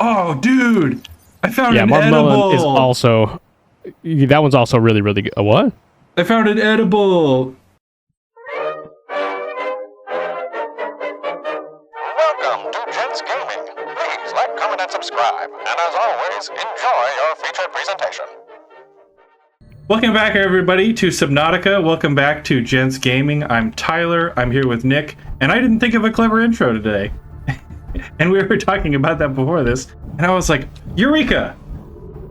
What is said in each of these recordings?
Oh, dude! I found Yeah, an marshmallow edible! is also... That one's also really, really good. What? I found an edible! Welcome to Gents Gaming. Please like, comment, and subscribe. And as always, enjoy your featured presentation. Welcome back, everybody, to Subnautica. Welcome back to Gents Gaming. I'm Tyler. I'm here with Nick, and I didn't think of a clever intro today. And we were talking about that before this, and I was like, Eureka!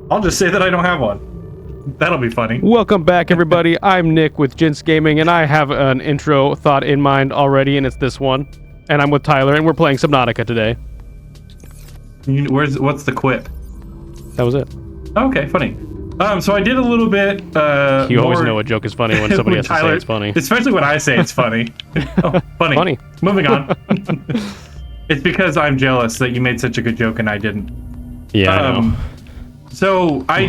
I'll just say that I don't have one. That'll be funny. Welcome back, everybody. I'm Nick with Gents Gaming, and I have an intro thought in mind already, and it's this one. And I'm with Tyler, and we're playing Subnautica today. What's the quip? That was it. Okay, funny. So I did a little bit. You always know a joke is funny when somebody has to say it's funny. Especially when I say it's funny. Oh, funny. Funny. Moving on. It's because I'm jealous that you made such a good joke and I didn't. Yeah, I know. So I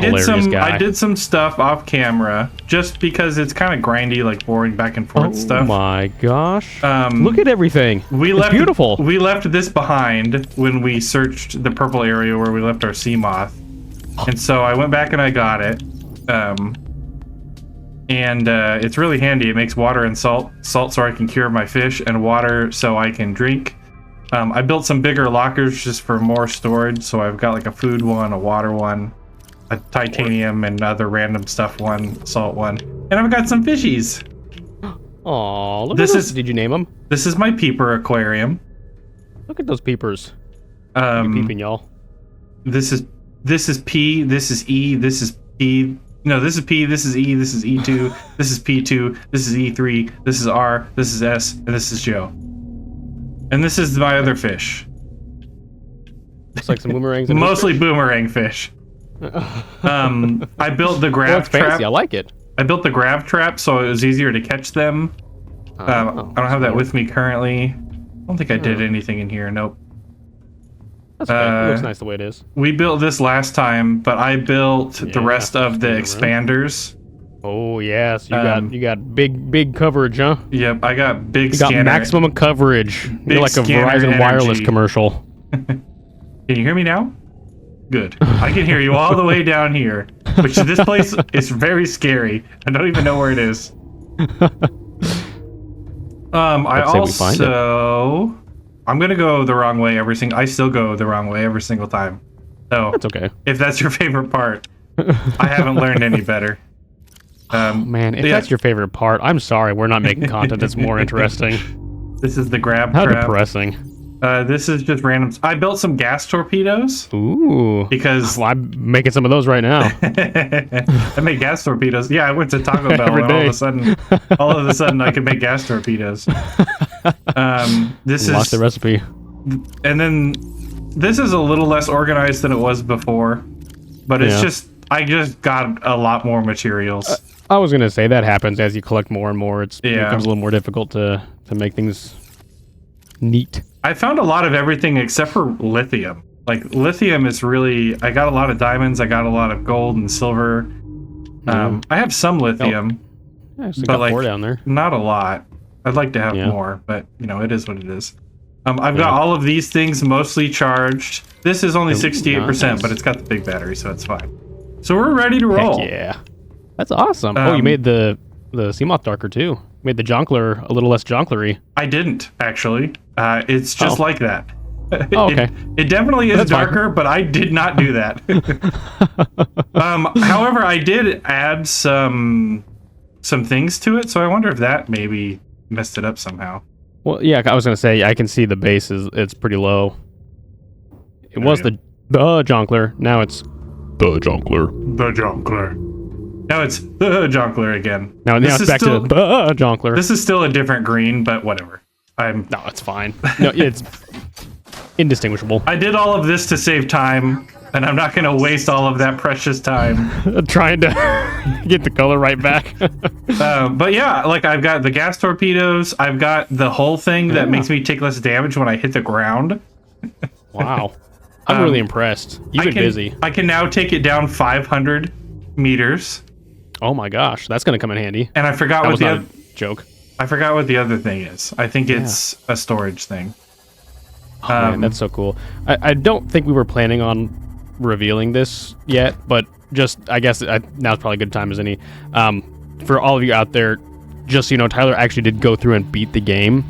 did some stuff off camera just because it's kind of grindy, like boring back and forth stuff. Oh my gosh! Look at everything. It's beautiful. We left this behind when we searched the purple area where we left our sea moth, and so I went back and I got it. It's really handy. It makes water and salt so I can cure my fish, and water so I can drink. I built some bigger lockers just for more storage, so I've got like a food one, a water one, a titanium and other random stuff one, salt one, and I've got some fishies. Aw, look at those. Did you name them? This is my peeper aquarium. Look at those peepers. You peeping, y'all. This is P, this is E, this is P. No, this is P, this is E, this is E2, this is P2, this is E3, this is R, this is S, and this is Joe. And this is my other fish. Looks like some boomerangs. Mostly boomerang fish. I built the grab trap. Fancy. I like it. I built the grab trap so it was easier to catch them. I don't have that with me currently. I don't think I did anything in here. Nope. That's okay. It looks nice the way it is. We built this last time, but I built the rest of the expanders. Oh yes, you got big coverage, huh? Yep, I got big. You got maximum coverage. You're like a Verizon wireless commercial. Can you hear me now? Good. I can hear you all the way down here. Which this place is very scary. I don't even know where it is. I'm gonna go the wrong way I still go the wrong way every single time. So that's okay. If that's your favorite part, I haven't learned any better. Man, if that's your favorite part, I'm sorry, we're not making content that's more interesting. This is the grab trap. How depressing. This is just random. I built some gas torpedoes. Ooh. Because I'm making some of those right now. I make gas torpedoes. Yeah, I went to Taco Bell and all of a sudden I could make gas torpedoes. This Lost the recipe. And then this is a little less organized than it was before, but it's I just got a lot more materials. I was gonna say that happens as you collect more and more. It becomes a little more difficult to make things neat. I found a lot of everything except for lithium. Like lithium is really. I got a lot of diamonds. I got a lot of gold and silver. I have some lithium, but like more down there. Not a lot. I'd like to have more, but it is what it is. I've got all of these things mostly charged. This is only 68%, but it's got the big battery, so it's fine. So we're ready to roll. Heck yeah. That's awesome. You made the sea moth darker too. You made the jonkler a little less jonklery. I didn't, actually. It's just like that. Okay. It definitely is darker, but I did not do that. However, I did add some things to it, so I wonder if that maybe messed it up somehow. Well, yeah, I was going to say, I can see the base it's pretty low. It was the jonkler. Now it's the jonkler. The jonkler. Now it's the jonkler again. Now it's back to the jonkler. This is still a different green, but whatever. No, it's fine. No, it's indistinguishable. I did all of this to save time, and I'm not going to waste all of that precious time trying to get the color right back. But yeah, like I've got the gas torpedoes. I've got the whole thing that makes me take less damage when I hit the ground. Wow. I'm really impressed. You've been busy. I can now take it down 500 meters. Oh my gosh, that's going to come in handy. And I forgot what the other joke. I forgot what the other thing is. I think it's a storage thing. Oh, man, that's so cool. I don't think we were planning on revealing this yet, but just, I guess now's probably a good time as any. For all of you out there, just so you know, Tyler actually did go through and beat the game,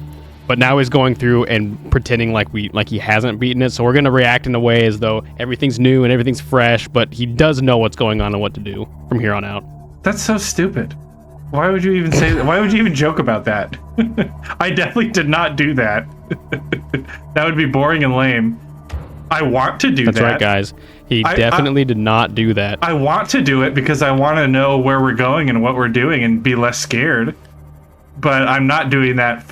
but now he's going through and pretending like he hasn't beaten it. So we're gonna react in a way as though everything's new and everything's fresh, but he does know what's going on and what to do from here on out. That's so stupid. Why would you even say that? Why would you even joke about that? I definitely did not do that. That would be boring and lame. I want to do that. That's right, guys. He definitely did not do that. I want to do it because I want to know where we're going and what we're doing and be less scared. But I'm not doing that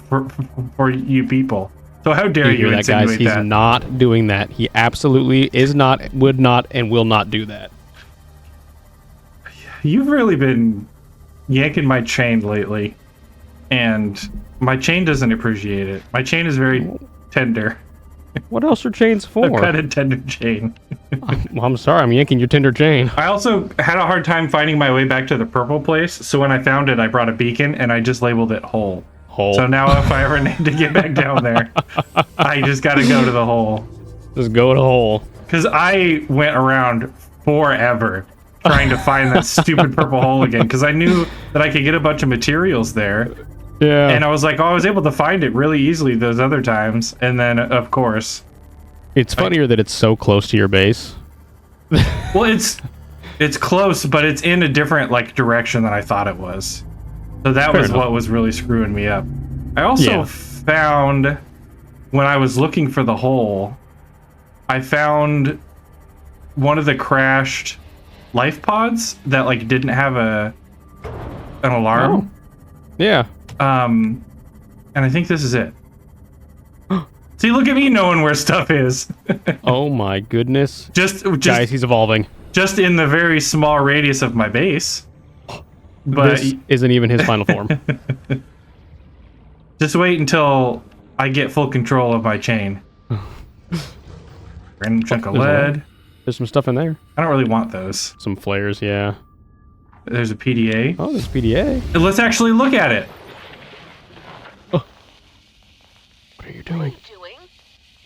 for you people. So how dare you insinuate that, guys? He's not doing that. He absolutely is not, would not, and will not do that. You've really been yanking my chain lately, and my chain doesn't appreciate it. My chain is very tender. What else are chains for? I've got a tender chain. Well, I'm sorry, I'm yanking your tender chain. I also had a hard time finding my way back to the purple place, so when I found it, I brought a beacon, and I just labeled it hole. Hole. So now if I ever need to get back down there, I just gotta go to the hole. Just go to hole. Because I went around forever trying to find that stupid purple hole again, because I knew that I could get a bunch of materials there. Yeah. And I was like, oh, I was able to find it really easily those other times. And then, of course... It's funnier that it's so close to your base. Well, it's close, but it's in a different direction than I thought it was. So that was what was really screwing me up. I also found, when I was looking for the hole, I found one of the crashed life pods that didn't have an alarm. Oh. Yeah. And I think this is it. See, look at me knowing where stuff is. Oh my goodness. Just Guys, he's evolving. Just in the very small radius of my base. But this isn't even his final form. Just wait until I get full control of my chain. Random chunk of lead. There's some stuff in there. I don't really want those. Some flares, yeah. There's a PDA. Oh, there's PDA. Let's actually look at it. Oh. What are you doing?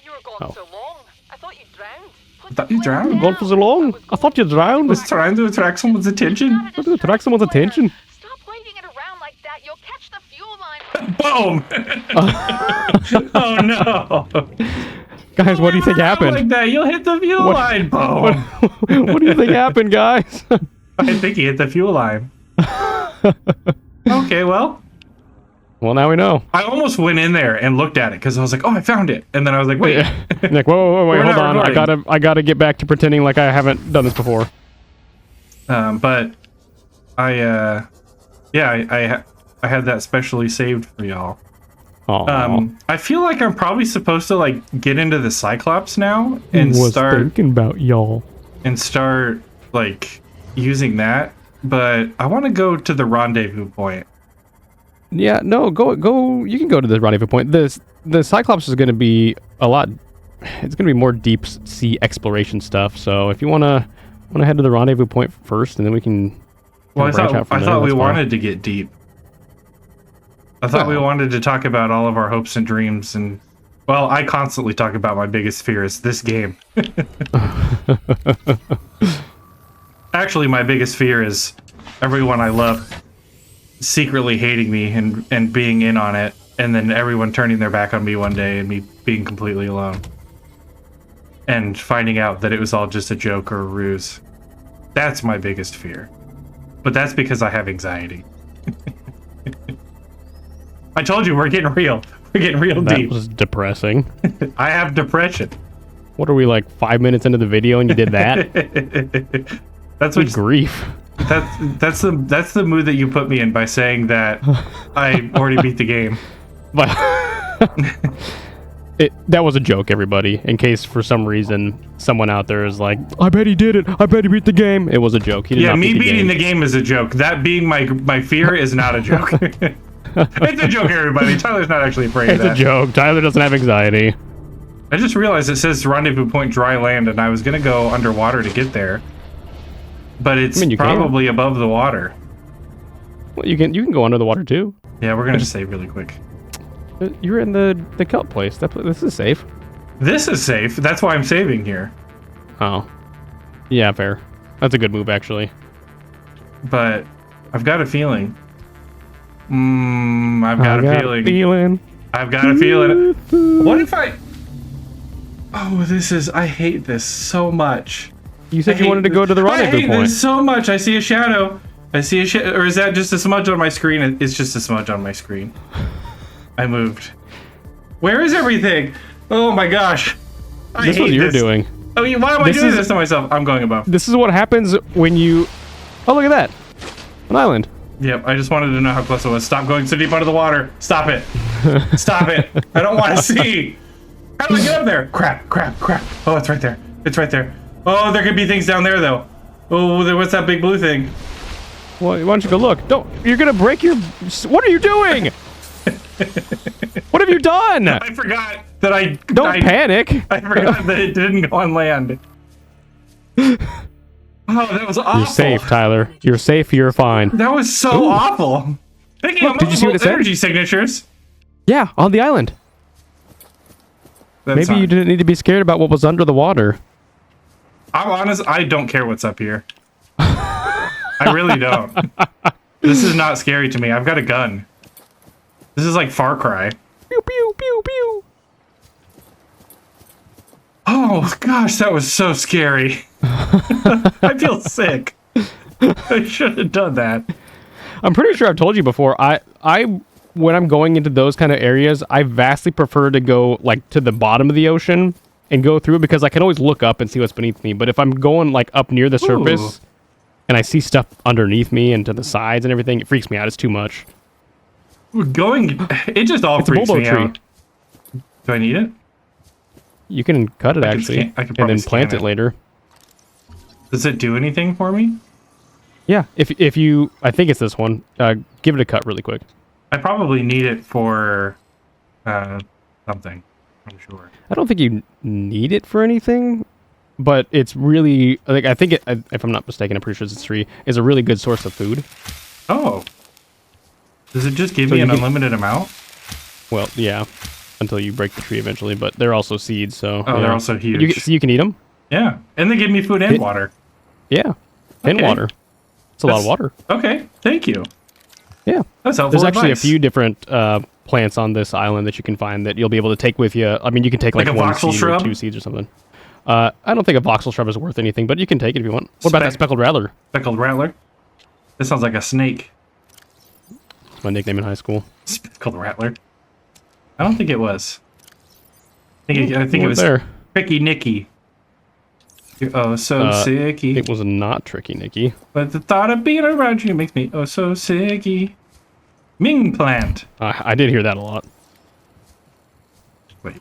You were gone so long. I thought you drowned. I thought you drowned? Gone for so long? I thought you drowned. I was trying to attract someone's attention. To attract someone's attention. Stop waving it around like that. You'll catch the fuel line. Boom! Oh no! Guys, what do you think happened? Like that, you'll hit the fuel line. Boom! What do you think happened, guys? I think he hit the fuel line. Okay, well. Well, now we know. I almost went in there and looked at it because I was like, "Oh, I found it," and then I was like, "Wait, Nick, whoa, We're hold not on! recording. I gotta get back to pretending like I haven't done this before." But I had that specially saved for y'all. I feel like I'm probably supposed to get into the Cyclops now and start thinking about y'all and start using that, but I want to go to the rendezvous point. Yeah, no, go. You can go to the rendezvous point. The Cyclops is going to be a lot. It's going to be more deep sea exploration stuff. So if you want to head to the rendezvous point first, and then we can. Well, I thought we wanted to get deep. I thought we wanted to talk about all of our hopes and dreams, and well, I constantly talk about my biggest fear is this game. Actually, my biggest fear is everyone I love secretly hating me and being in on it, and then everyone turning their back on me one day and me being completely alone. And finding out that it was all just a joke or a ruse. That's my biggest fear. But that's because I have anxiety. I told you, we're getting real. We're getting real deep. That was depressing. I have depression. What are we, 5 minutes into the video and you did that? That's Good grief. That's the mood that you put me in by saying that I already beat the game. But that was a joke, everybody. In case for some reason someone out there is like, I bet he did it. I bet he beat the game. It was a joke. He did not me beat beating the game is a joke. That being my fear is not a joke. It's a joke, everybody. Tyler's not actually afraid of that. It's a joke. Tyler doesn't have anxiety. I just realized it says rendezvous point dry land, and I was gonna go underwater to get there. But it's probably above the water. Well, you can go under the water too. Yeah, we're gonna just save really quick. You're in the kelp place. This is safe. This is safe. That's why I'm saving here. Oh. Yeah, fair. That's a good move, actually. But I've got a feeling. I've got a feeling. I've got a feeling. What if I... Oh, this is... I hate this so much. You said you wanted to go to the rendezvous point. I hate this so much. I see a shadow. I see a shadow. Or is that just a smudge on my screen? It's just a smudge on my screen. I moved. Where is everything? Oh my gosh. This is what you're doing. Oh, why am I doing this to myself? I'm going above. This is what happens when you... Oh, look at that. An island. Yep, I just wanted to know how close it was. Stop going so deep under the water. Stop it. Stop it. I don't want to see. How do I get up there? Crap, crap, crap. Oh, it's right there. It's right there. Oh, there could be things down there, though. Oh, what's that big blue thing? Well, why don't you go look? Don't. You're going to break your... What are you doing? What have you done? I forgot that I... Don't panic. I forgot that it didn't go on land. Oh, that was awful. You're safe, Tyler. You're safe. You're fine. That was so awful. Picking up did you see what it said? energy signatures. Yeah, on the island. Maybe you didn't need to be scared about what was under the water. I'm honest, I don't care what's up here. I really don't. This is not scary to me. I've got a gun. This is like Far Cry. Pew, pew, pew, pew. Oh, gosh, that was so scary. I feel sick. I should have done that. I'm pretty sure I've told you before. When I'm going into those kind of areas, I vastly prefer to go like to the bottom of the ocean and go through it because I can always look up and see what's beneath me. But if I'm going like up near the surface and I see stuff underneath me and to the sides and everything, it freaks me out. It's too much. It just all freaks me out. Do I need it? You can cut it actually, and then plant it later. Does it do anything for me? Yeah, if you, I think it's this one. Give it a cut really quick. I probably need it for something. I'm sure. I don't think you need it for anything, but it's really like I think it. If I'm not mistaken, I'm pretty sure it's 3. Is a really good source of food. Oh. Does it just give me an unlimited amount? Well, yeah, until you break the tree eventually. But they're also seeds, so. Oh, they're also huge. So you can eat them. Yeah, and they give me food and water. Yeah, and water. It's a lot of water. Okay, thank you. Yeah, that's helpful. There's actually a few different plants on this island that you can find that you'll be able to take with you. I mean, you can take like a 1 seed shrub? or 2 seeds or something. I don't think a voxel shrub is worth anything, but you can take it if you want. What about that speckled rattler? Speckled rattler? This sounds like a snake. It's my nickname in high school. Speckled rattler. I don't think it was. I think it was there. Tricky Nicky. You're oh so sicky. It was not Tricky Nicky. But the thought of being around you makes me oh so sicky. Ming plant. I did hear that a lot. Wait,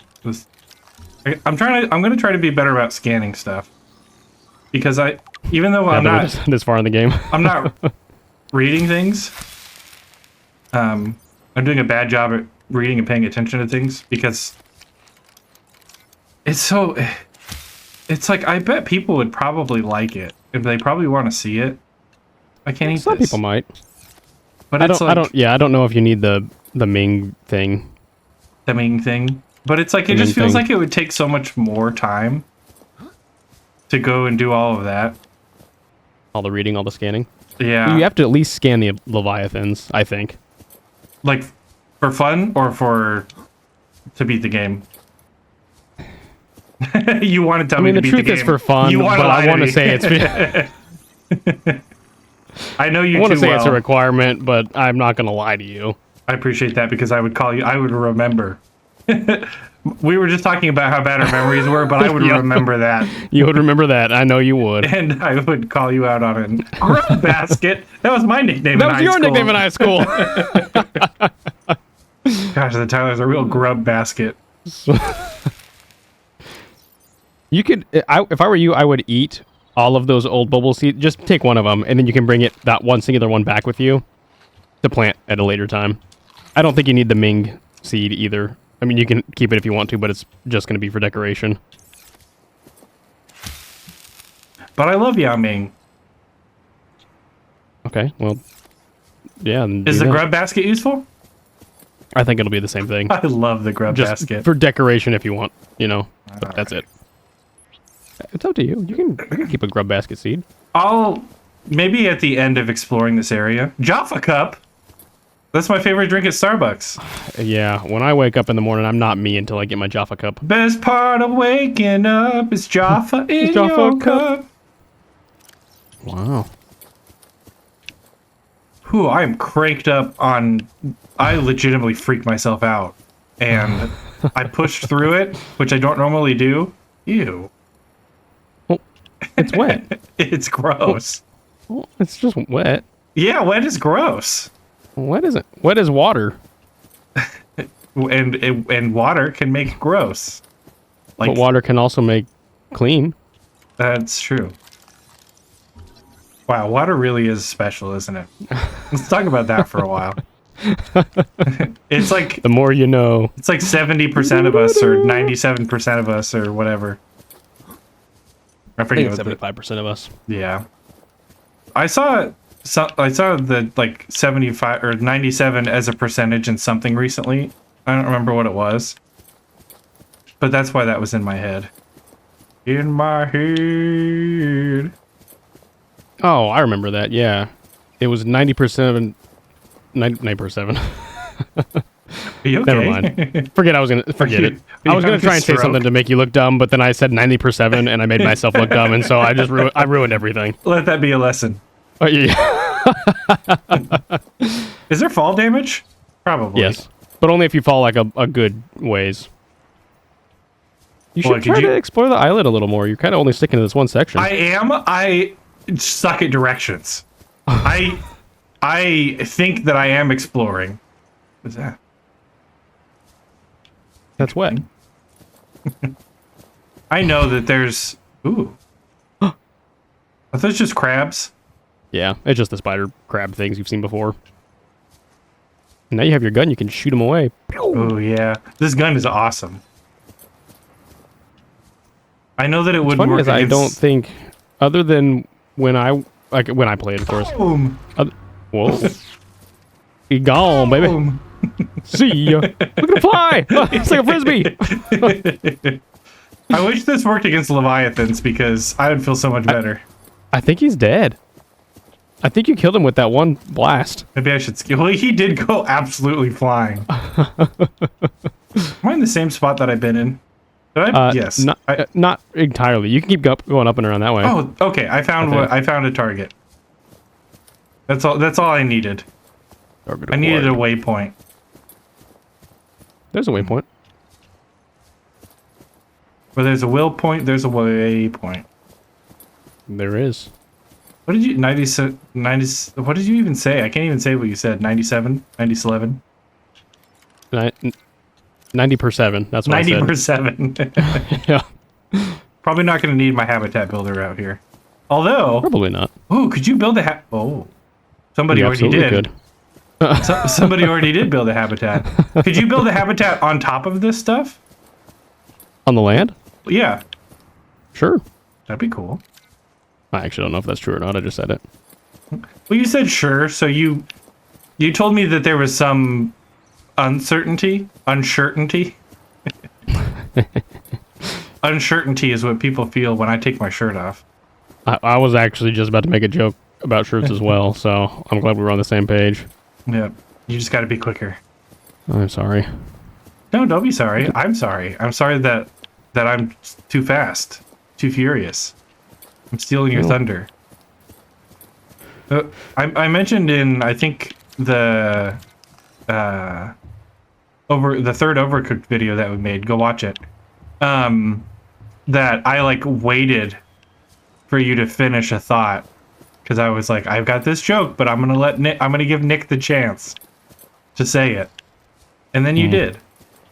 I'm gonna try to be better about scanning stuff. Because even though I'm not this far in the game, I'm not reading things. I'm doing a bad job at reading and paying attention to things because it's like I bet people would probably like it if they probably want to see it. I can't eat Some people might, but I don't know if you need the Ming thing. The Ming thing, but it's like it just feels like it would take so much more time to go and do all of that. All the reading, all the scanning. Yeah, you have to at least scan the Leviathans, I think. Like for fun or to beat the game. You want to tell me to beat the game. The truth is for fun, but I want to say it's... I know you I want to say well. it's a requirement, but I'm not going to lie to you. I appreciate that because I would call you... I would remember. We were just talking about how bad our memories were, but I would remember that. You would remember that. I know you would. And I would call you out on it. Grub basket. That was my nickname in high school. That was your nickname in high school. Gosh, the Tyler's a real grub basket. You could, if I were you, I would eat all of those old bubble seeds. Just take one of them, and then you can bring that one singular one back with you to plant at a later time. I don't think you need the Ming seed either. I mean, you can keep it if you want to, but it's just going to be for decoration. But I love Yao Ming. Okay, well, yeah. Is the grub basket useful? I think it'll be the same thing. I love the grub Just basket. for decoration if you want, But that's it. It's up to you. You can keep a grub basket seed. I'll maybe at the end of exploring this area. Jaffa Cup. That's my favorite drink at Starbucks. Yeah, when I wake up in the morning, I'm not me until I get my Jaffa cup. Best part of waking up is Jaffa in Jaffa your cup. cup. Wow. Whew, I'm cranked up on... I legitimately freaked myself out. And I pushed through it, which I don't normally do. Ew. Well, it's wet. It's gross. Well, it's just wet. Yeah, wet is gross. Wet isn't. Wet is water. And water can make gross. But water can also make clean. That's true. Wow, water really is special, isn't it? Let's talk about that for a while. It's like The more you know. it's like 70% of us or 97% of us or whatever. I I forget think what 75% of us. yeah. I saw the like 75 or 97 as a percentage in something recently. I don't remember what it was. But that's why that was in my head. In my head. Oh, I remember that. Yeah. It was 90%. 90%. Are you okay? Never mind. Forget it. you I was gonna having try a and say stroke? something to make you look dumb, but then I said 90% and I made myself look dumb, and so I just ruined everything. Let that be a lesson. Oh yeah. Is there fall damage? Probably. Yes, but only if you fall like a good ways. You should Well, could try you- to explore the islet a little more. You're kind of only sticking to this one section. I suck at directions. I think that I am exploring. What's that? That's wet. I know that there's... Ooh. Are those just crabs? Yeah, it's just the spider crab things you've seen before. Now you have your gun, you can shoot them away. Oh, yeah. This gun is awesome. I know that it What's wouldn't funny work is I against... don't think, other than when I played, of course. Boom. Whoa. Be gone, baby. Boom. See ya. Look at him fly. It's like a frisbee. I wish this worked against Leviathans because I would feel so much better. I think he's dead. I think you killed him with that one blast. Maybe I should skill. Well, he did go absolutely flying. Am I in the same spot that I've been in? Did I? Yes. Not entirely. You can keep going up and around that way. Oh, okay. I found a target. That's all. That's all I needed. I needed a waypoint. There's a waypoint. Where there's a will point, there's a waypoint. There is. What did you 90? What did you even say? I can't even say what you said. 97, 97, 90%. That's what 90%. I said. Yeah. Probably not going to need my habitat builder out here. Although, Probably not. oh, could you build a somebody You already absolutely did. could. Somebody already did build a habitat. Could you build a habitat on top of this stuff? On the land? Yeah, Sure. that'd be cool. I actually don't know if that's true or not. I just said it. Well, you said sure, so you told me that there was some uncertainty. Uncertainty is what people feel when I take my shirt off. I was actually just about to make a joke about shirts as well, so I'm glad we were on the same page. Yeah, you just got to be quicker. I'm sorry. No, don't be sorry. I'm sorry. I'm sorry that I'm too fast, too furious. I'm stealing your thunder. I mentioned in I think the third Overcooked video that we made. Go watch it. That I like waited for you to finish a thought because I was like, I've got this joke, but I'm gonna give Nick the chance to say it, and then you did,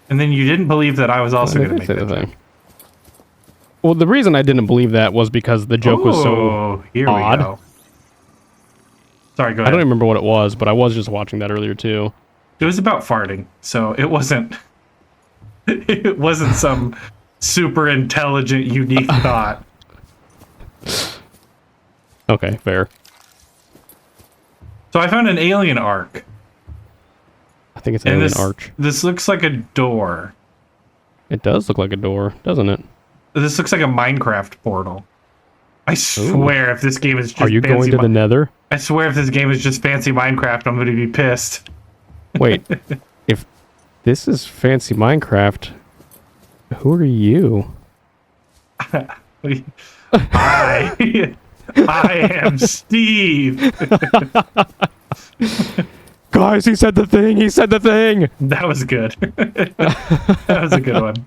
and then you didn't believe that I was also gonna make that joke. Well, the reason I didn't believe that was because the joke was so here odd. we go. Sorry, go I ahead. don't remember what it was, but I was just watching that earlier too. It was about farting, so it wasn't. It wasn't some super intelligent, unique thought. Okay, fair. So I found an alien arc. think it's And an arch. this looks like a door. It does look like a door, doesn't it? This looks like a Minecraft portal. I swear, if this game is just Are you fancy going to the Nether? I swear, if this game is just fancy Minecraft, I'm going to be pissed. Wait, if this is fancy Minecraft, who are you? I am Steve. Guys, he said the thing. He said the thing. That was good. That was a good one.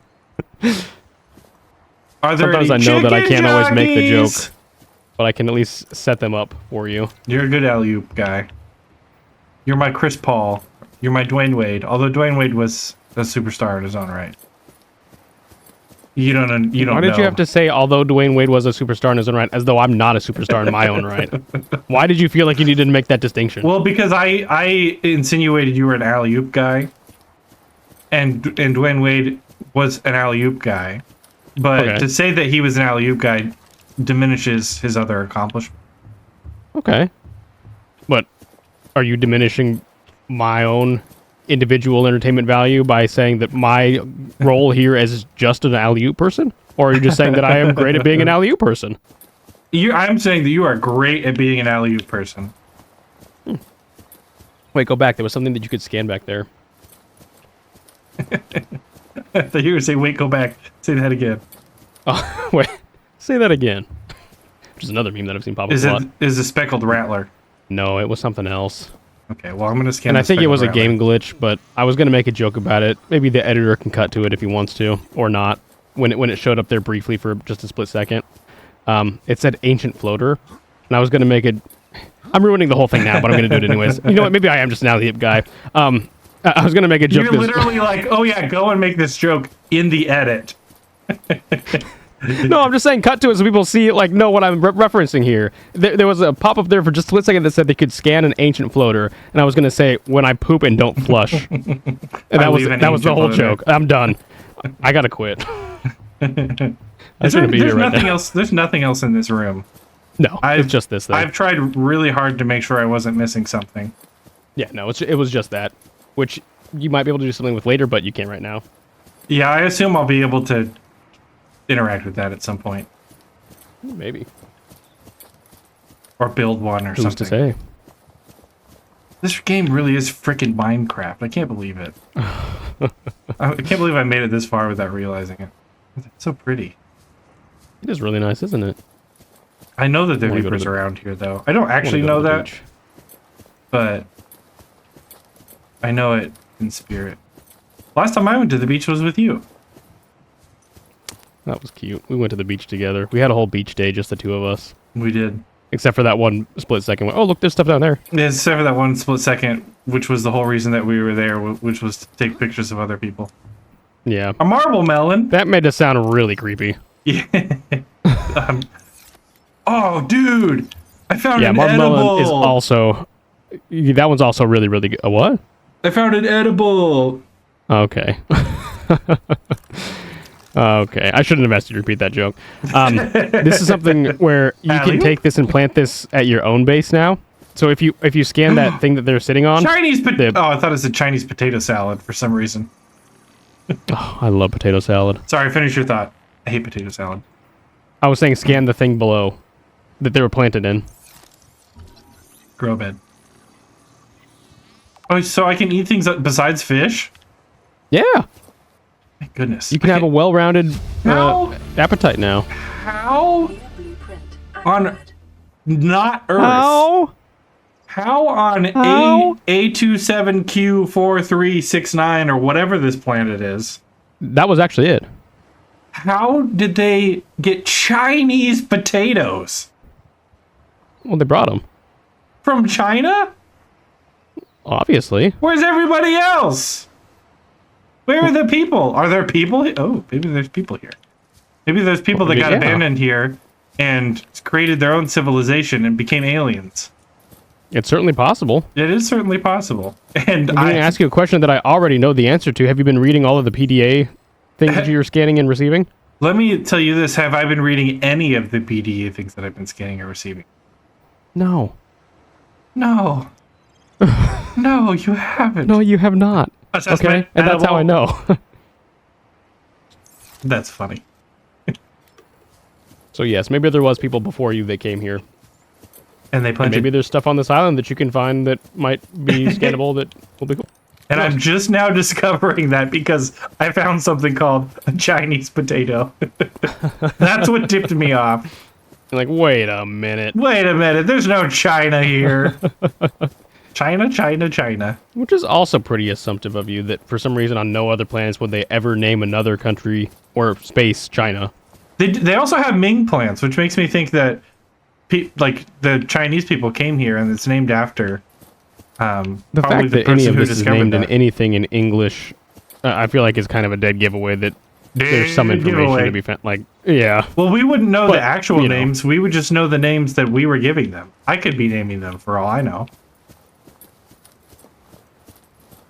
Are there Sometimes I any know that I can't always make the joke, jockeys? but I can at least set them up for you. You're a good alley-oop guy. You're my Chris Paul. You're my Dwayne Wade. Although Dwayne Wade was a superstar in his own right. You don't Why did know. you have to say, although Dwayne Wade was a superstar in his own right, as though I'm not a superstar in my own right? Why did you feel like you needed to make that distinction? Well, because I insinuated you were an alley-oop guy, and Dwayne Wade was an alley-oop guy, but Okay. to say that he was an alley-oop guy diminishes his other accomplishments. Okay. But are you diminishing my own individual entertainment value by saying that my role here is just an alley-oop person? Or are you just saying that I am great at being an alley-oop person? I'm saying that you are great at being an alley-oop person. Wait, go back. There was something that you could scan back there. I thought you were saying, wait, go back. Say that again. Oh, wait. Say that again. Which is another meme that I've seen pop up Is a it lot. is a speckled rattler? No, it was something else. Okay, well, I'm going to scan And the I think it speckled was a rattler. game glitch, but I was going to make a joke about it. Maybe the editor can cut to it if he wants to, or not, when it showed up there briefly for just a split second. It said ancient floater, and I was going to make it... I'm ruining the whole thing now, but I'm going to do it anyways. You know what? Maybe I am just an alley-oop guy. I was going to make a joke. You're literally like, oh yeah, go and make this joke in the edit. No, I'm just saying cut to it so people see, like, know what I'm referencing here. There was a pop-up there for just a split second that said they could scan an ancient floater, and I was going to say, when I poop and don't flush. And that was the whole floater. joke. I'm done. I got to quit. I shouldn't be There's here right nothing now. else. There's nothing else in this room. No, it's just this thing. I've tried really hard to make sure I wasn't missing something. Yeah, no, it was just that, which you might be able to do something with later, but you can't right now. Yeah, I assume I'll be able to interact with that at some point, Maybe. or build one or Who's something. to say? This game really is frickin' Minecraft. I can't believe it. I can't believe I made it this far without realizing it. It's so pretty. It is really nice, isn't it? I know that there are Wanna go to Reapers the- around here, though. I don't I actually wanna go know to the that, beach. but I know it in spirit. Last time I went to the beach was with you. That was cute. We went to the beach together. We had a whole beach day, just the two of us. We did. Except for that one split second. Oh, look, there's stuff down there. Yeah, except for that one split second, which was the whole reason that we were there, which was to take pictures of other people. Yeah. A marble melon. That made us sound really creepy. Yeah. Oh, dude! I found Yeah, an Marshmallow edible. is also... That one's also really, really good. A what? I found an edible. Okay. Okay. I shouldn't have asked you to repeat that joke. This is something where you can Alley-oop? take this and plant this at your own base now. So if you scan that thing that they're sitting on... Chinese potato. The- Oh, I thought it was a Chinese potato salad for some reason. Oh, I love potato salad. Sorry, finish your thought. I hate potato salad. I was saying scan the thing below that they were planted in. Grow bed. Oh, so I can eat things besides fish? Yeah. My goodness. You can have a well-rounded How? appetite now. How on not Earth? How on How? A27Q4369 or whatever this planet is? That was actually it. How did they get Chinese potatoes Well, they brought them. from China? Obviously. Where's everybody else? Where are the people? Are there people? Oh, maybe there's people here. Maybe there's people that got Yeah. abandoned here and created their own civilization and became aliens. It's certainly possible. It is certainly possible. And I'm going to ask you a question that I already know the answer to. Have you been reading all of the PDA things that you're scanning and receiving? let me tell you this: have I been reading any of the PDA things that I've been scanning or receiving? No. No. No, you haven't. No, you have not. Assessment Okay, and that's how I know. That's funny. So yes, maybe there was people before you that came here. And they And planted. maybe there's stuff on this island that you can find that might be scannable that will be cool. And I'm just now discovering that because I found something called a Chinese potato. That's what tipped me off. You're like, wait a minute. Wait a minute, there's no China here. China, China, China. Which is also pretty assumptive of you that for some reason on no other planets would they ever name another country or space China. They also have Ming plants, which makes me think that like the Chinese people came here and it's named after The probably fact that any person of who this is discovered named in that. anything in English, I feel like is kind of a dead giveaway that there's some Dead information giveaway. to be found. Like, yeah. Well, we wouldn't know But, the actual you know. names. We would just know the names that we were giving them. I could be naming them for all I know.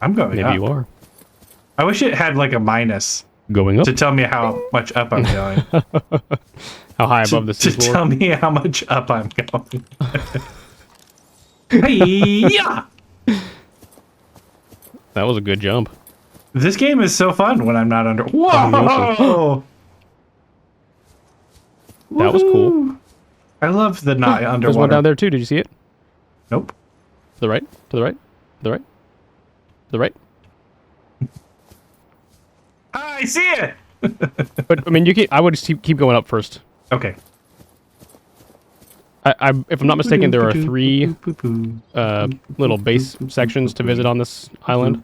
I'm going Maybe up. you are. I wish it had like a minus Going up? to tell me how much up I'm going. How high above the to seafloor? tell me how much up I'm going. Hey-ya! That was a good jump. This game is so fun when I'm not under. in the ocean. Whoa! That was cool. Woohoo! I love the not There's one underwater. down there too. Did you see it? Nope. To the right? To the right? To the right? To the right? I see it. But I mean, I would just keep going up first. Okay. If I'm not mistaken, there are 3 little base sections to visit on this island.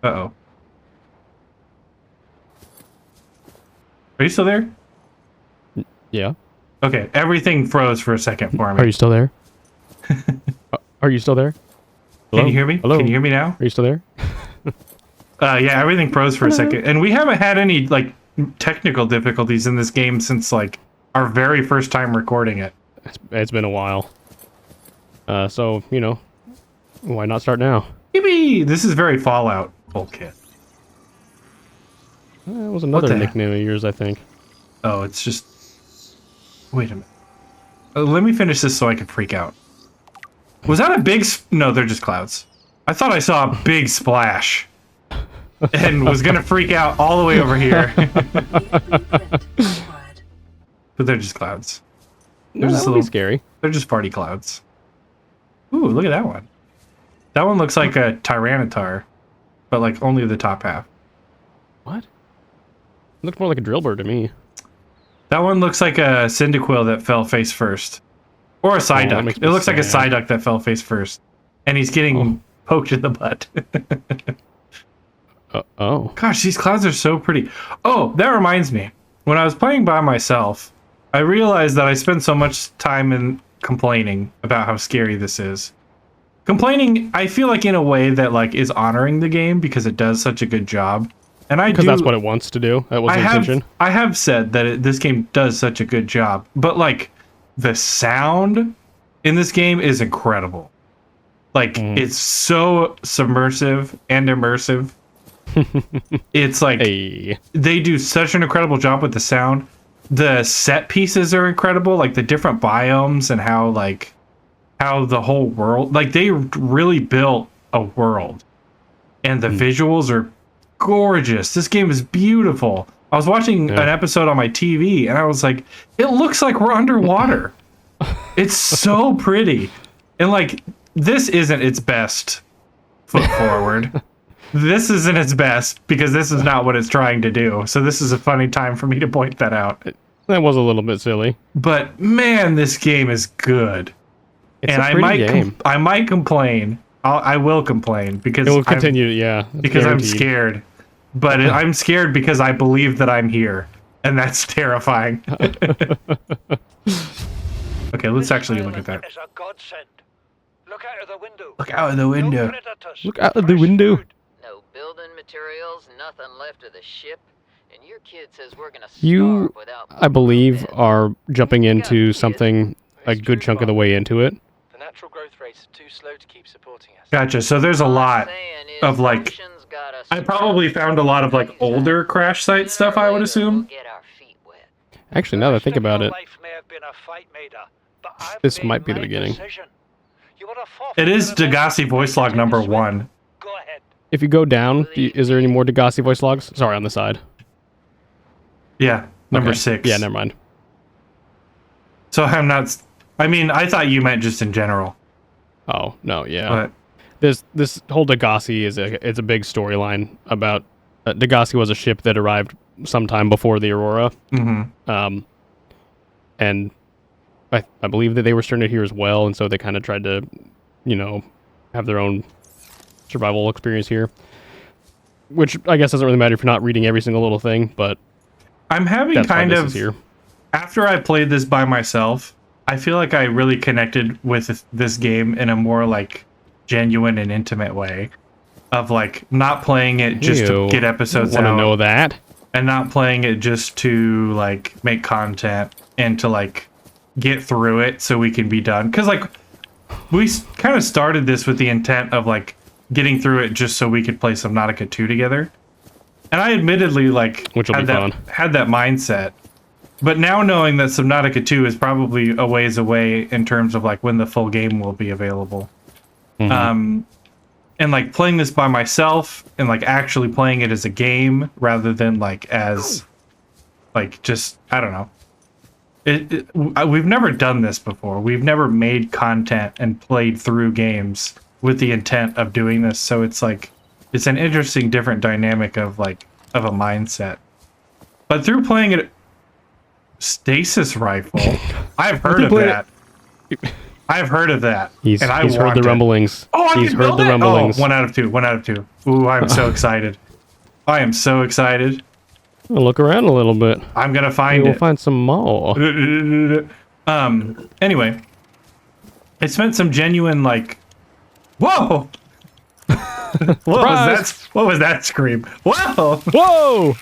Uh-oh. Are you still there? Yeah. Okay, everything froze for a second for Are me. you still there? Are you still there? Hello? Can you hear me? Hello? Can you hear me now? Are you still there? Yeah, everything froze for a second. And we haven't had any, like, technical difficulties in this game since, like, our very first time recording it. It's been a while. So, you know, why not start now? Yippee! This is very Fallout, old kid. That was another the- nickname of yours, I think. Oh, it's just... Wait a minute. Let me finish this so I can freak out. Was that a big... No, they're just clouds. I thought I saw a big splash. And was gonna freak out all the way over here. But they're just clouds. No, just that a would be little- scary. They're just party clouds. Ooh, look at that one. That one looks like a Tyranitar. But like only the top half. What? It looked more like a drill bird to me. That one looks like a Cyndaquil that fell face first. Or a that Psyduck. makes It me looks like a sad. Psyduck that fell face first. And he's getting poked in the butt. Oh. Gosh, these clouds are so pretty. Oh, that reminds me. When I was playing by myself, I realized that I spend so much time in complaining about how scary this is. Complaining, I feel like in a way that like is honoring the game because it does such a good job. And I Because do. that's what it wants to do. That was the intention. I have said that this game does such a good job, but like the sound in this game is incredible. Like it's so submersive and immersive. It's like Hey. they do such an incredible job with the sound. The set pieces are incredible, like the different biomes and how the whole world, like they really built a world. And the visuals are gorgeous. This game is beautiful. I was watching an episode on my TV and I was like, it looks like we're underwater. It's so pretty. And like this isn't its best foot forward. This isn't its best because this is not what it's trying to do. So this is a funny time for me to point that out. That was a little bit silly. But man, this game is good. It's And a I pretty might game. I might complain. I will complain because It will I'm- continue, yeah. because I'm guaranteed. scared. But I'm scared because I believe that I'm here, and that's terrifying. Okay, let's actually look at that. Is a godsend. Look out of the window. Look out of the No window. predators. Look out of the Fresh window. food. No building materials, nothing left of the ship, and your kid says we're gonna You, starve without I believe, beds. are jumping into something a good chunk of the way into it. The natural growth rates are too slow to keep supporting us. Gotcha. So there's a All I'm lot saying is of like. ocean's got us I probably found a lot of like older crash site stuff. I would We'll assume. get our feet wet. Actually, now that I think Rest of about your it, life may have been a fight, Maida, but I've This made might be the my beginning. decision. You were a fourth It is member of Degassi voice log number 1. Go ahead. If you go down, is there any more Degassi voice logs? Sorry, on the side. Yeah, number Okay. 6. Yeah, never mind. So I'm not. I mean, I thought you meant just in general. Oh no, yeah. But This whole Degassi it's a big storyline about Degassi was a ship that arrived sometime before the Aurora. mhm. And I believe that they were stranded here as well, and so they kind of tried to, have their own survival experience here. Which I guess doesn't really matter if you're not reading every single little thing, but I'm having that's why kind this of is here. after I played this by myself, I feel like I really connected with this game in a more like genuine and intimate way of like not playing it just to get episodes Want to out know that? and not playing it just to like make content and to like get through it so we can be done. Because like we kind of started this with the intent of like getting through it just so we could play Subnautica 2 together. And I admittedly like Which will had be that fun. had that mindset. But now knowing that Subnautica 2 is probably a ways away in terms of like when the full game will be available. Mhm. And like playing this by myself and like actually playing it as a game rather than like as like just I don't know. We've never done this before. We've never made content and played through games with the intent of doing this. So it's like it's an interesting different dynamic of like of a mindset. But through playing it stasis rifle, I've heard of play that. I've heard of that. He's and I heard want the it. rumblings. Oh, I He's can heard build the it? rumblings. Oh, 1 out of 2. 1 out of 2. Ooh, I'm so excited. I am so excited. I'll look around a little bit. I'm gonna Maybe find we'll it. find some more. Anyway, I spent some genuine like, whoa. What was that scream? Whoa! Whoa!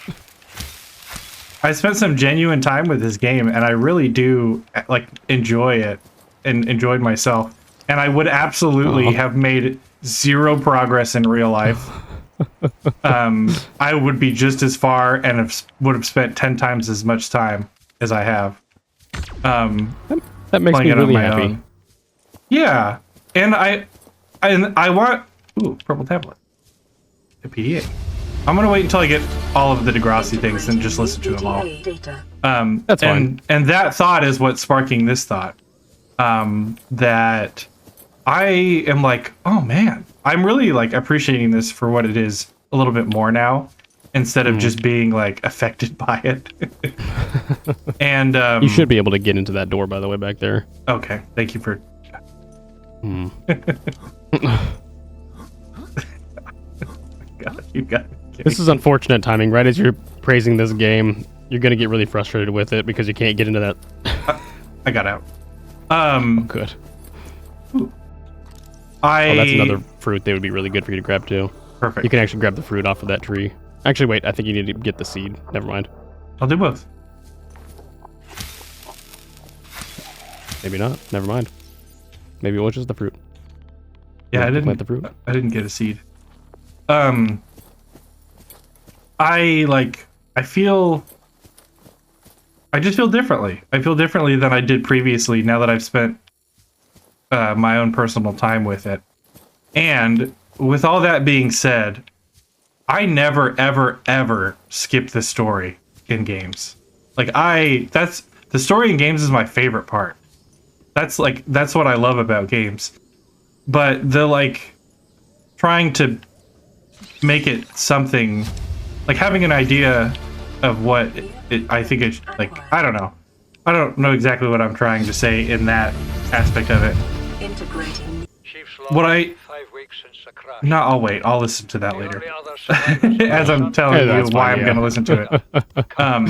I spent some genuine time with this game, and I really do like enjoy it and enjoyed myself. And I would absolutely have made 0 progress in real life. I would be just as far and would have spent 10 times as much time as I have. That makes Playing me it on really my happy. own. Yeah, and I want purple tablet. A PDA. I'm gonna wait until I get all of the Degrassi things and just listen to them all. That's fine. And that thought is what's sparking this thought. That I am like, oh man, I'm really like appreciating this for what it is a little bit more now, instead of just being like affected by it. And You should be able to get into that door, by the way, back there. okay, thank you for. God, you got me kidding. This is unfortunate timing. Right as you're praising this game, you're gonna get really frustrated with it because you can't get into that. I got out. Good. I Oh, that's another fruit that would be really good for you to grab too. perfect. You can actually grab the fruit off of that tree. Actually, wait. I think you need to get the seed. Never mind. I'll do both. Maybe not. Never mind. Maybe it was just the fruit. Yeah, I Plant didn't. the fruit. I didn't get a seed. I just feel differently. I feel differently than I did previously now that I've spent my own personal time with it. And with all that being said, I never, ever, ever skip the story in games. Like that's the story in games is my favorite part. That's what I love about games. But the like trying to make it something like having an idea of what I think it's like. I don't know. I don't know exactly what I'm trying to say in that aspect of it. Integrating. Chief's What Law, I 5 weeks since the crash. no, I'll wait. I'll listen to that The later. only other survivors As I'm telling Hey, you that's why fine, I'm yeah. going to listen to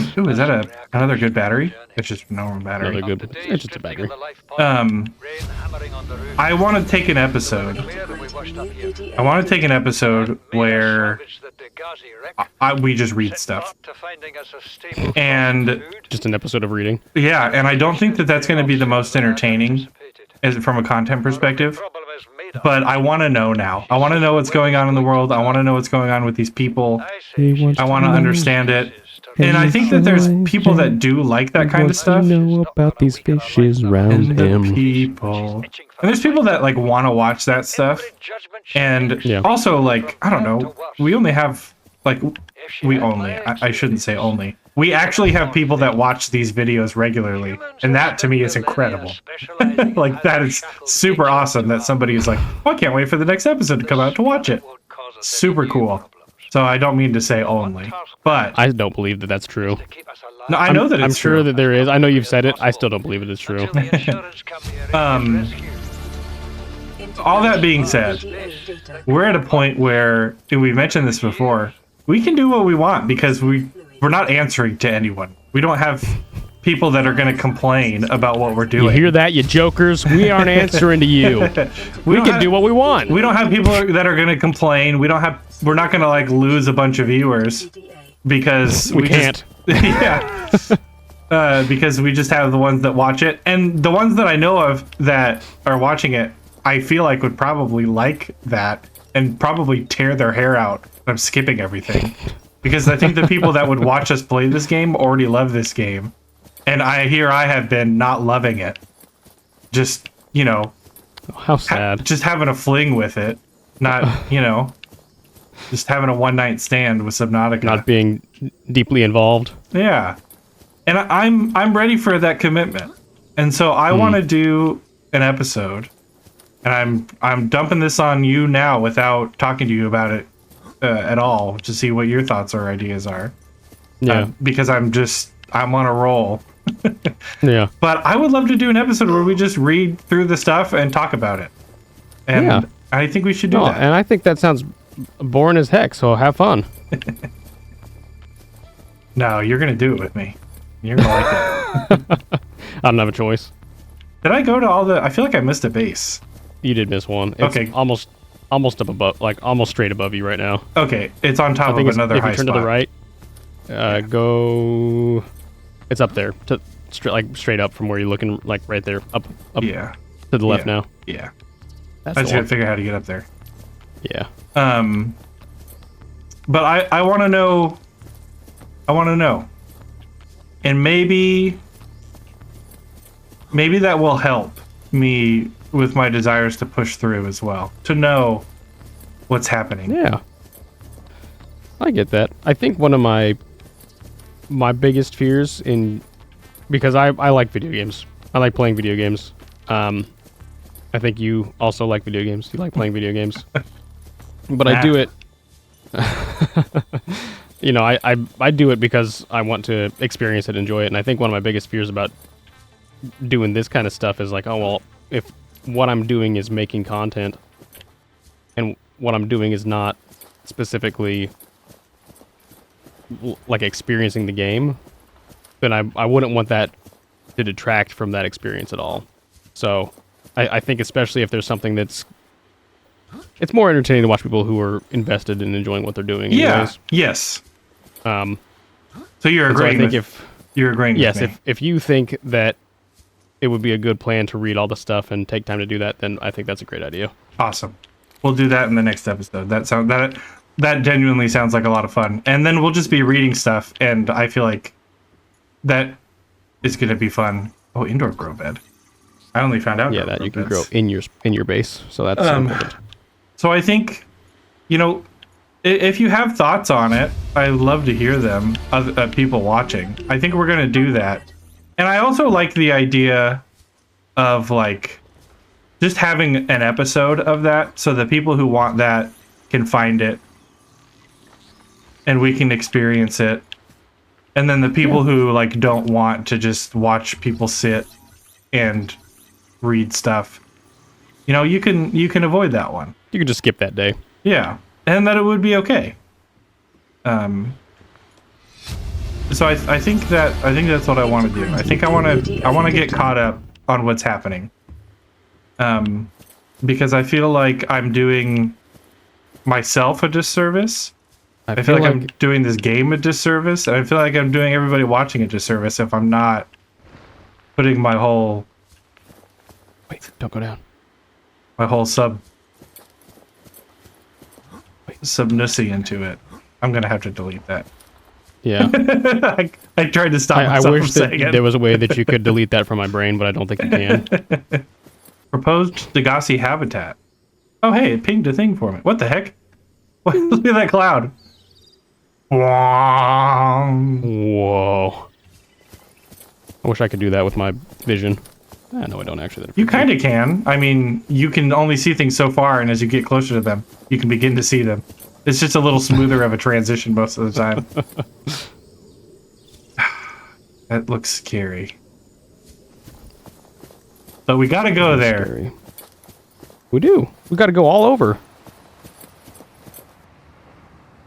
it. Ooh, is that another good battery? It's just a normal battery. Another good. The days It's just a drifting battery. in the life pod, rain hammering on the roof. I want to take an episode. Clear and we washed up here. I want to take an episode Made us where salvage the Degassi wreck. we just read Set stuff. about to finding us a stable And- source of food. Just an episode of reading. Yeah, and I don't think that that's going to be the most entertaining Anticipated. from a content perspective. Problem is made up. But I want to know now. I want to know what's going on in the world. I want to know what's going on with these people. I say she's I want to understand it. And I think that there's people that do like that kind of stuff. Know about these fishes round And the him. people. And there's people that like want to watch that stuff. And Yeah. also, like, I don't know, we only have, like, I shouldn't say only. We actually have people that watch these videos regularly. And that to me is incredible. Like, that is super awesome that somebody is like, oh, I can't wait for the next episode to come out to watch it. Super cool. So I don't mean to say only, but I don't believe that that's true. no, I know that it's I'm sure true. that there is. I know you've said it. I still don't believe it is true. All that being said, we're at a point where, and we mentioned this before, we can do what we want because we're not answering to anyone. We don't have people that are going to complain about what we're doing. You hear that, you jokers? We aren't answering to you. We can do what we want. We don't have people that are going to complain. We're not going to like lose a bunch of viewers because we can't. Yeah. Because we just have the ones that watch it, and the ones that I know of that are watching it, I feel like would probably like that and probably tear their hair out. I'm skipping everything because I think the people that would watch us play this game already love this game, and I have been not loving it. Just How sad. just having a fling with it, not just having a one night stand with Subnautica. Not being deeply involved. Yeah. And I'm ready for that commitment. And so I want to do an episode, and I'm dumping this on you now without talking to you about it at all to see what your thoughts or ideas are. Yeah. Because I'm on a roll. Yeah. But I would love to do an episode where we just read through the stuff and talk about it. And Yeah. I think we should do that. And I think that sounds boring as heck, so have fun. No, you're going to do it with me. You're going to like it. I don't have a choice. Did I go to all the... I feel like I missed a base. You did miss one. It's Okay. almost up above, like almost straight above you right now. Okay, it's on top I of think it's, another if high you turn spot. to the right, go. It's up there, straight up from where you're looking, like right there, up Yeah. to the left Yeah. now. Yeah. That's I the just gotta one. figure out how to get up there. Yeah. But I want to know. And maybe that will help me with my desires to push through as well. To know what's happening. Yeah. I get that. I think one of my biggest fears because I like video games. I like playing video games. I think you also like video games. You like playing video games. But I do it I do it because I want to experience it, enjoy it, and I think one of my biggest fears about doing this kind of stuff is like, oh well, if what I'm doing is making content and what I'm doing is not specifically like experiencing the game, then I wouldn't want that to detract from that experience at all. So I think especially if there's something it's more entertaining to watch people who are invested in enjoying what they're doing. Yeah. Anyways. Yes. So you're I agreeing. think You're agreeing. yes, with me. if you think that it would be a good plan to read all the stuff and take time to do that, then I think that's a great idea. Awesome. We'll do that in the next episode. That genuinely sounds like a lot of fun. And then we'll just be reading stuff, and I feel like that is going to be fun. Oh, indoor grow bed. I only found out. Yeah, that you can grow in your base. So that's important. So I think, if you have thoughts on it, I'd love to hear them. People watching. I think we're going to do that. And I also like the idea of like just having an episode of that, so the people who want that can find it and we can experience it. And then the people who like don't want to just watch people sit and read stuff, you can avoid that one. You can just skip that day. Yeah, and that it would be okay. So I think that's what I want to do. I think I want to get caught up on what's happening. Because I feel like I'm doing myself a disservice. I feel like I'm doing this game a disservice, and I feel like I'm doing everybody watching a disservice if I'm not putting my whole Wait, don't go down. subnussy into it. I'm gonna have to delete that. Yeah. I tried to stop I myself wish from that saying it. there was a way that you could delete that from my brain, but I don't think you can. Proposed Degassi habitat. Oh, hey, it pinged a thing for me. What the heck? Look at that cloud. Whoa. I wish I could do that with my vision. No, I don't actually. You kind of can. I mean, you can only see things so far, and as you get closer to them, you can begin to see them. It's just a little smoother of a transition most of the time. That looks scary. But we gotta go there. Scary. We do. We gotta go all over.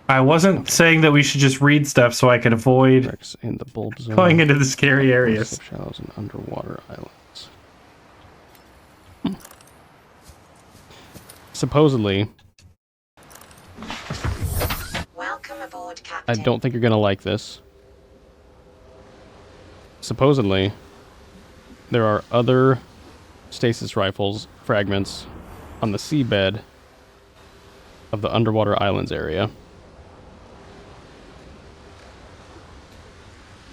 I wasn't saying that we should just read stuff so I could avoid In the bulb zone. going into the scary areas. Shallows and underwater islands. Supposedly, Welcome aboard, I Captain. don't think you're gonna like this. Supposedly, there are other stasis rifles fragments on the seabed of the underwater islands area.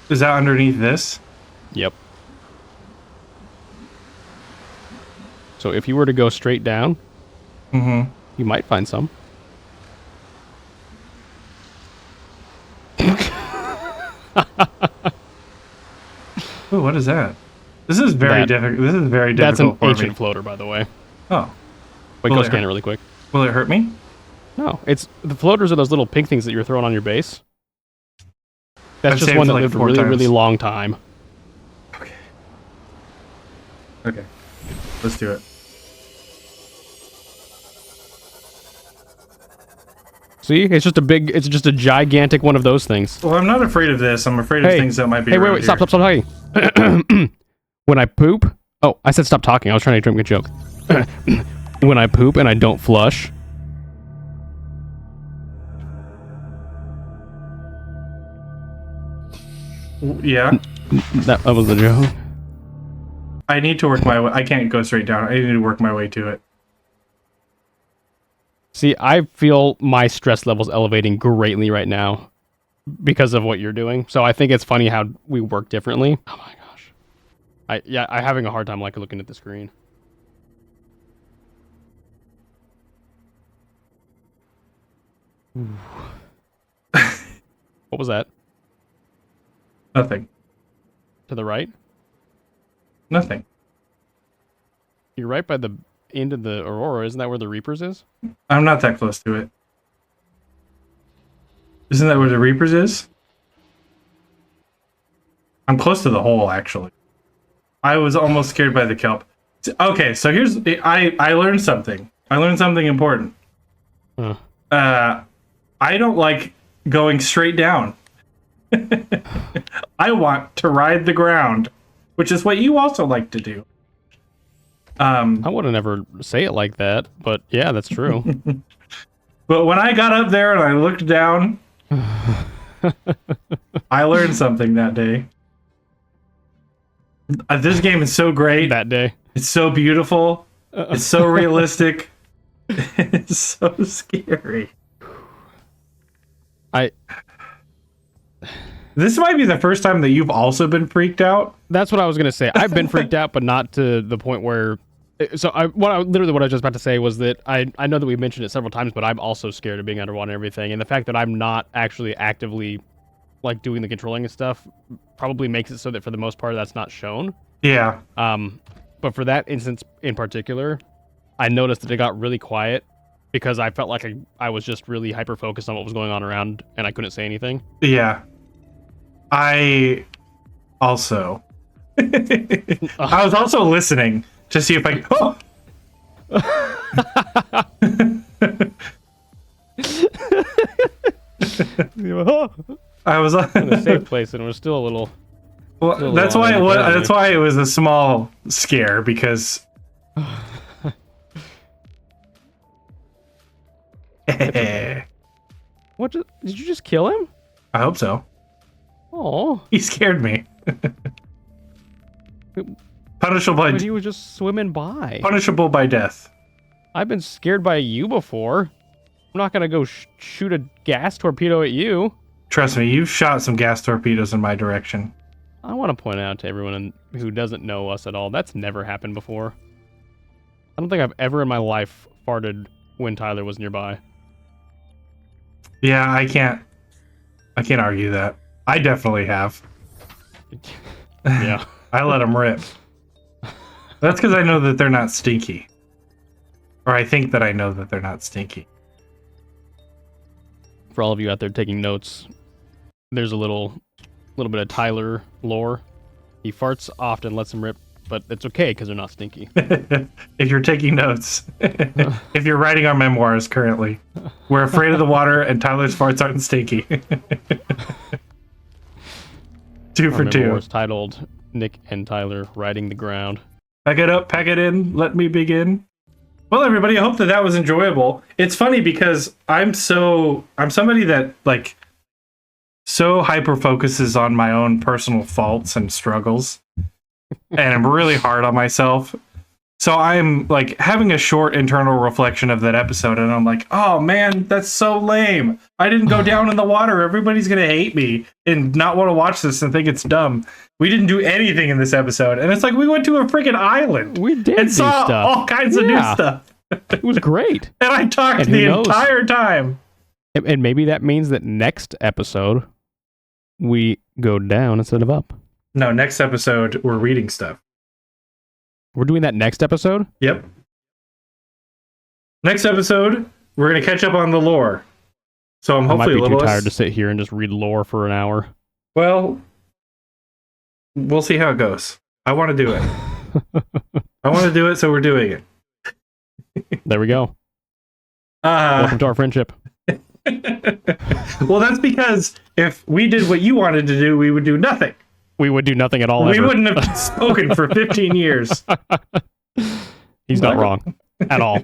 Is that underneath this? Yep. So if you were to go straight down, you might find some. Ooh, what is that? This is very difficult. This is very difficult That's an for ancient me. floater, by the way. Oh, Wait, Will go it scan hurt? it really quick. will it hurt me? No, it's the floaters are those little pink things that you're throwing on your base. That's I've just saved one that like lived a 4 really, times. really long time. Okay, let's do it. See, it's just a gigantic one of those things. Well, I'm not afraid of this. I'm afraid of things that might be. Hey, wait, around wait, stop here. talking. When I poop, oh, I said stop talking. I was trying to make a joke. When I poop and I don't flush, Yeah, that was the joke. I need to work my way. I can't go straight down. I need to work my way to it. See, I feel my stress levels elevating greatly right now because of what you're doing. So I think it's funny how we work differently. Oh my gosh. I'm having a hard time like looking at the screen. What was that? Nothing. To the right? Nothing. You're right by the end of the Aurora. Isn't that where the Reapers is? I'm not that close to it. Isn't that where the Reapers is? I'm close to the hole, actually. I was almost scared by the kelp. Okay, so here's... I learned something. I learned something important. Huh. I don't like going straight down. I want to ride the ground, which is what you also like to do. I wouldn't ever say it like that, but yeah, that's true. But when I got up there and I looked down, I learned something that day. This game is so great. That day. It's so beautiful. It's so realistic. It's so scary. This might be the first time that you've also been freaked out. That's what I was gonna say. I've been freaked out, but not to the point where. So what I was just about to say was that I know that we've mentioned it several times, but I'm also scared of being underwater and everything, and the fact that I'm not actually actively like doing the controlling and stuff probably makes it so that for the most part that's not shown. Yeah. But for that instance in particular, I noticed that it got really quiet because I felt like I was just really hyper focused on what was going on around, and I couldn't say anything. Yeah. I also. I was also listening to see if I. Oh! I was In a safe place, and it was still a little. Well, that's why it was. That's why it was a small scare because. What? Did you just kill him? I hope so. Oh, He scared me. Punishable but he was just swimming by. by death. I've been scared by you before. I'm not gonna go shoot a gas torpedo at you. Trust me, you've shot some gas torpedoes in my direction. I want to point out to everyone who doesn't know us at all, that's never happened before. I don't think I've ever in my life farted when Tyler was nearby. Yeah, I can't argue that. I definitely have. Yeah. I let them rip. That's because I know that they're not stinky. Or I think that I know that they're not stinky. For all of you out there taking notes, there's a little bit of Tyler lore. He farts often, lets them rip, but it's okay because they're not stinky. If you're taking notes, if you're writing our memoirs currently, we're afraid of the water and Tyler's farts aren't stinky. 2 for 2. It's titled Nick and Tyler Riding the Ground. Pack it up, pack it in, let me begin. Well, everybody, I hope that was enjoyable. It's funny because I'm somebody that like so hyper focuses on my own personal faults and struggles, and I'm really hard on myself. So I'm like having a short internal reflection of that episode, and I'm like, oh man, that's so lame. I didn't go down in the water. Everybody's gonna hate me and not want to watch this and think it's dumb. We didn't do anything in this episode, and it's like we went to a freaking island. We did and do saw stuff. all kinds of new stuff. It was great. And I talked And the who knows? entire time. And maybe that means that next episode we go down instead of up. No, next episode we're reading stuff. We're doing that next episode? Yep. Next episode, we're gonna catch up on the lore. So I'm I might hopefully be a little too tired less... to sit here and just read lore for an hour. Well, we'll see how it goes. I want to do it. I want to do it, so we're doing it. There we go. Welcome to our friendship. Well, that's because if we did what you wanted to do, we would do nothing. We would do nothing at all. We ever. wouldn't have spoken for 15 years. He's not wrong at all.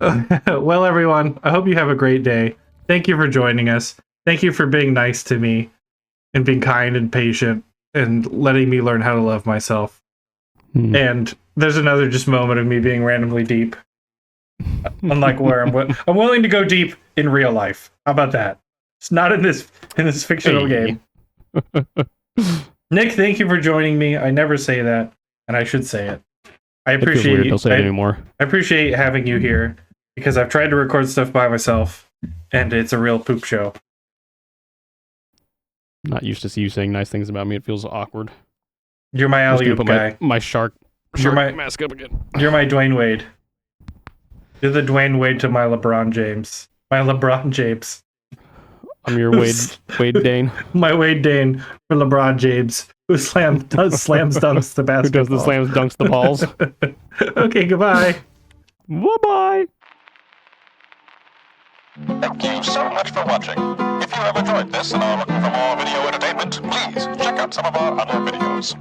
Well, everyone, I hope you have a great day. Thank you for joining us. Thank you for being nice to me and being kind and patient and letting me learn how to love myself. And there's another just moment of me being randomly deep. Unlike where I'm willing to go deep in real life. How about that? It's not in this fictional game. Nick, thank you for joining me. I never say that, and I should say it. I appreciate Don't say it anymore. I appreciate having you here because I've tried to record stuff by myself, and it's a real poop show. Not used to see you saying nice things about me. It feels awkward. You're my alley-oop guy. My shark You're my mask up again. You're my Dwayne Wade. You're the Dwayne Wade to my LeBron James. My LeBron James. I'm your Wade Dane. My Wade Dane for LeBron James, who slams dunks the basketball. Who does the slams dunks the balls? Okay, goodbye. Bye-bye. Thank you so much for watching. If you have enjoyed this and are looking for more video entertainment, please check out some of our other videos.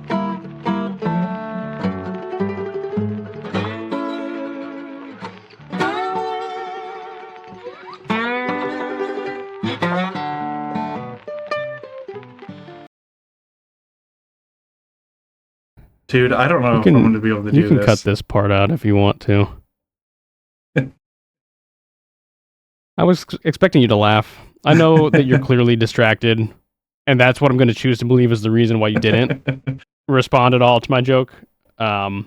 Dude, I don't know if I'm going to be able to do this. You can cut this part out if you want to. I was expecting you to laugh. I know that you're clearly distracted, and that's what I'm going to choose to believe is the reason why you didn't respond at all to my joke. But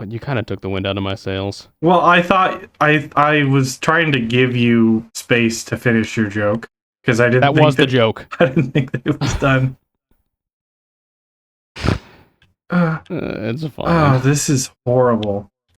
you kind of took the wind out of my sails. Well, I thought I was trying to give you space to finish your joke because I didn't. That was the joke. I didn't think that it was done. It's fine. Oh, this is horrible.